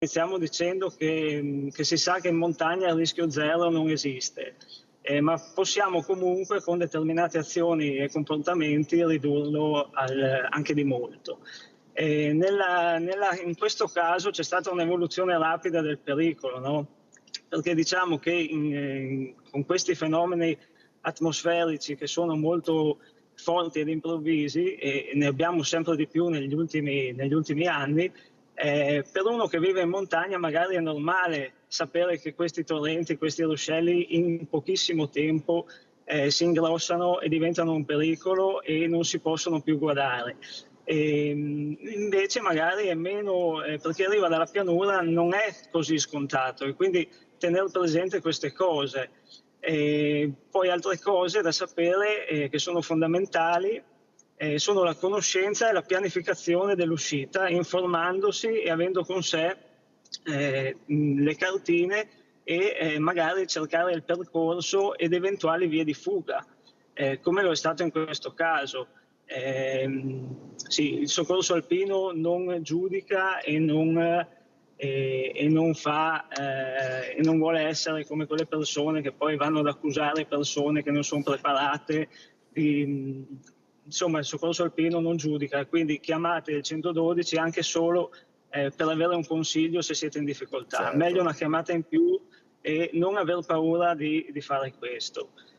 iniziamo dicendo che si sa che in montagna il rischio zero non esiste, ma possiamo comunque con determinate azioni e comportamenti ridurlo anche di molto. In questo caso c'è stata un'evoluzione rapida del pericolo, no? Perché diciamo che con questi fenomeni atmosferici che sono molto forti ed improvvisi, e ne abbiamo sempre di più negli ultimi anni, per uno che vive in montagna magari è normale sapere che questi torrenti, questi ruscelli in pochissimo tempo si ingrossano e diventano un pericolo e non si possono più guardare. Invece magari è meno, perché arriva dalla pianura, non è così scontato, e quindi tenere presente queste cose. Poi altre cose da sapere che sono fondamentali sono la conoscenza e la pianificazione dell'uscita, informandosi e avendo con sé le cartine e magari cercare il percorso ed eventuali vie di fuga, come lo è stato in questo caso. Sì, il soccorso alpino non giudica e non vuole essere come quelle persone che poi vanno ad accusare persone che non sono preparate. Insomma, il soccorso alpino non giudica, quindi chiamate il 112 anche solo per avere un consiglio se siete in difficoltà. Certo. Meglio una chiamata in più e non aver paura di fare questo.